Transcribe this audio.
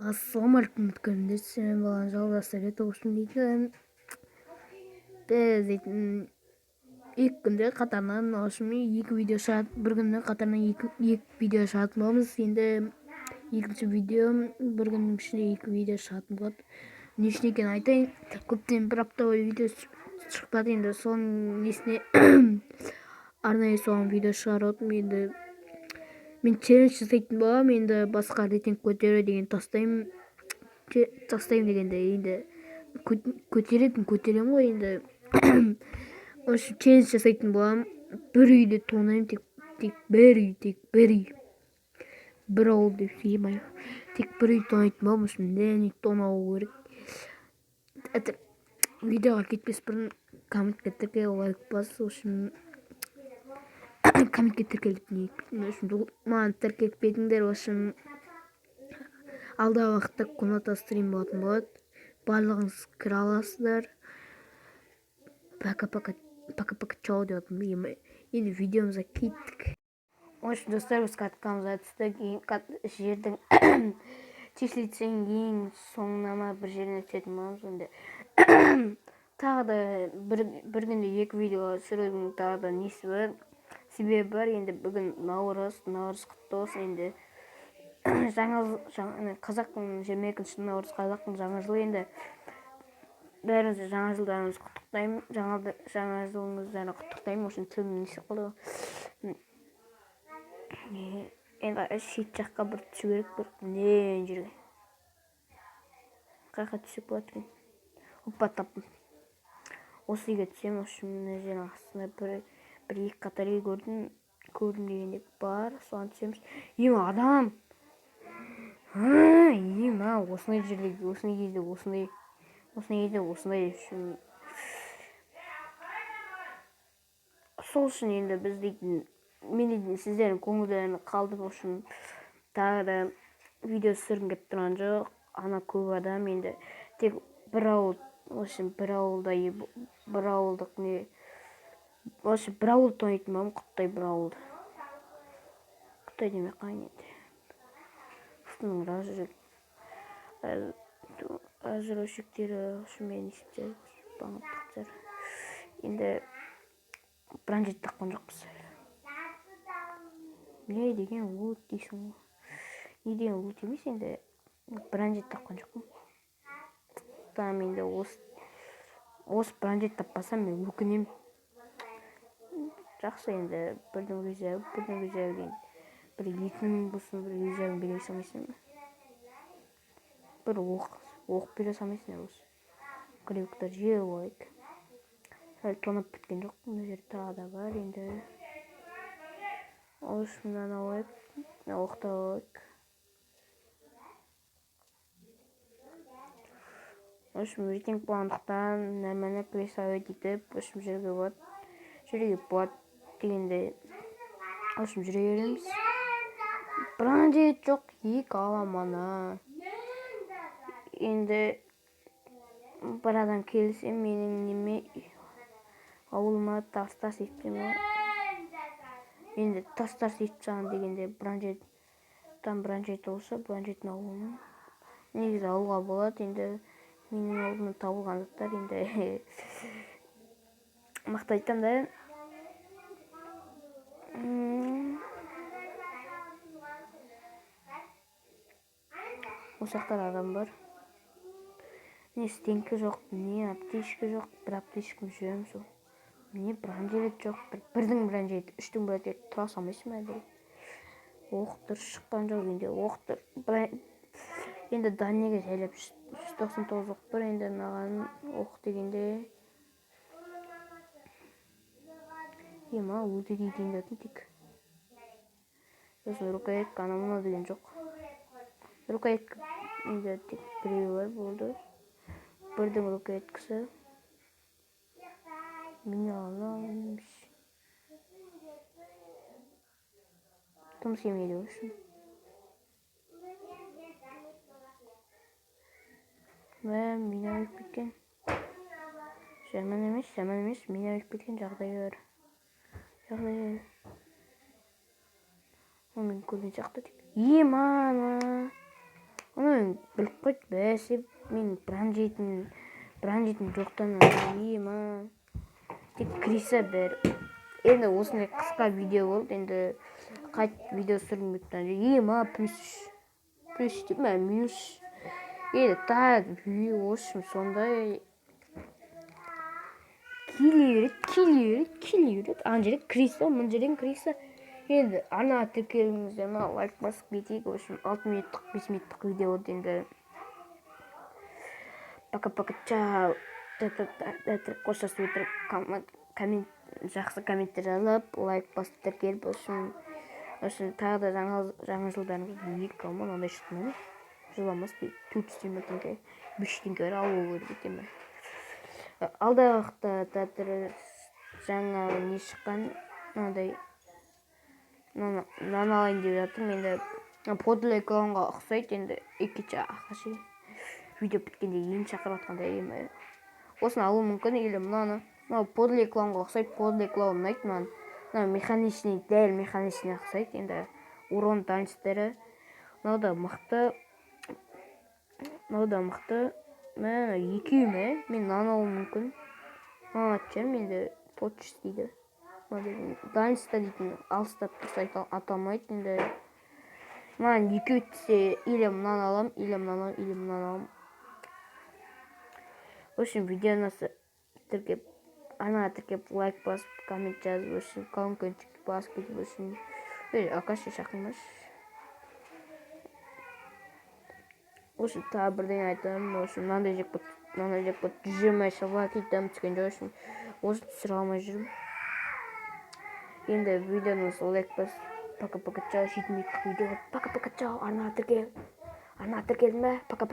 Ассалаумағалейкум өткендер сен баланы жалғастырып тоғышын дейді. Біз екі күнде қатарынан осымен екі видео шығады. Bir күнде қатарынан екі видео шығатын боламыз. Енді екінші видео бір күннің ішінде екі видео шығатын болады. Не үшін екенін айтайын. Көптен бір апта бойы видео шықпады. Енді соның несіне арнайы соған видео шығарып отырмын. Енді мен челлендж жасайтын боламын. Енді басқа рейтинг көтеру деген тастаймын дегенде енді көтеремін ғой енді. Осы челлендж жасайтын боламын. Бір үйді тонаймын, тек бір үй. Бір ауыл деп сөйлемеймін. Тек бір үй тонайтын боламын. Осымен тонау керек. Видеоға кетпес бұрын комментке тіркел, лайк бас. Осымен комментке тіркеліп маған тіркеліп осымен алдағы уақытта комната стрим болатын болады. Барлығыңыз кіре аласыздар. Пока-пока чау деп жатырмын. Енді видеомызға кеттік. Осы достар, біз каткамызға түстік. Жердің числицен кейін соңына ма бір жеріне түсетін боламыз. Енді тағы да бір күнде екі видео түсірудің тағы да несі бар, себебі бар. Енді бүгін наурыз құтты болсын. Енді қазақтың 22 наурыз қазақтың жаңа жылы. Енді бәріңізді жаңа жылдарыңызды құттықтаймын. Жаңа жылыңыздарды құттықтаймын. Осының тілімнің несі қылды. Енді шет жаққа бір түсу керек, бір не жерге. Қайқа түсіп болады екен. Опа, таптым. Осы үйге түсем. Осы мына жердің астында бір екі қатар үй көрдім дегенде бар. Соған түсеміз. Адам! Осындай жерде, осындай сол үшін енді біз дейтін, мен дейтін сіздердің көңілдерін қалдырып үшін тағы да видео түсіргім келіп тұрған жоқ. Ана көп адам енді тек бір ауыл, бір ауылдық не, бір ауыл тонайтын боламын. Құттай бір ауылды. Құттай демей қайын енді. Разрушектері мен істер бағыттықтар. Енді бранжет таққан жоқпыз. Не деген лут дейсің ғой. Не деген лут емес, енді бранжет таққан жоқпын. Там енді осы бранжет таппасам мен өкінем. Жақсы, енді бірдің резерв бір 2000 болсын, бір резервін бере салмайсың ба? Бір оқ бере салмайсың осы. Крюктар жер олайк. Әлі тонап біткен жоқ. Мына жер тағы да бар енді. Осымен алайық. Оқты алайық. Осымен рейтинг болғандықтан нәмәні пресаует етіп, осымен жүруге болады дегенде осымен жүре береміз. Бранжет жоқ, екі аламана. Енді бір адам келсе, менің неме ауылыма тастар септем ғой. Енді тастар септсаған дегенде бранжет болса, бранжеттің ауылына негізі ауылға болады. Енді менің ауылымнан табылған заттар енді мақта айтам да. Осы жақтар адам бар. Не стенкі жоқ, не аптечка жоқ. Бір аптечкім жүремін сол. Не бранжет жоқ, бірдің бранжет, үштің бранжет тұра салмайсың ба? Оқтыр шыққан жоқ енді. Оқтыр енді Данияға жайлап 199 оқ бар. Енді маған оқ дегенде өте дейтін датын тек. Сосын рукоятка анамына деген жоқ. Рукоятка енді тек біреу бар болды. Бірдің рукояткасы. Мен аламыз. Тым семейді үшін. Мен өйіп кеткен. Жаман емес, мен өйіп кеткен жағдайлар. Мен көрген сияқты тек. Оны біліп қойды, бәсе мен бранжитін жоқтан ема. Тек кірісі бір. Енді осындай қысқа видео болды. Енді қайтып видео түсірмектен ема плюс деп ма минус. Енді так в общем сондай келе береді. Ана жерде кірісі, мына жерден кірісі. Енді ана тіркеліңіздер ма, лайк басып кетейік. В общем 6 минуттық 5 минуттық видео болды. Енді пока чао. Қоштасып отырып жақсы комменттер жазып, лайк басып тіркеліп, в общем тағы да жаңа жылдарыңызға 2 мынандай шықты ма? Жыламас 400 теңге 5 теңге алу керек екен. Алдағы уақытта жаңа не шыққан мынандай мынаны алайын деп жатырмын. Енді подлый клонға ұқсайды. Енді екінші ақаши видео біткенде ем шақырып жатқандай ем. Осыны алу мүмкін, или мынау подлый клонға ұқсайды. Подлый клон ұнайды маған. Мынау механичный, дәл механичный ұқсайды. Енді урон таныстары. Мынау да мықты. Мына екеуі ме? Мен мынаны алу мүмкін. Мынаны атчам, енді почш дейді. Данста дейтін алыстап тұрса аталмайды. Енді мынаны екеуі түссе, или мынаны алам, или мынаны алам. В общем, видеоны тіркеп, лайк басып, коммент жазып, в общем, колонканчик басып кетіп, в общем, акаши шақырмаш. В общем, тағы бірден айтамын. В общем, мынандай жекпот 120 шаға кетем түскен жоқ. В общем, осы түсіре алмай жүрмін. Енді видеоны лайк басып, пока чао. 7 минуттық видео. Пока чао. Арна тіркелді ме? Пока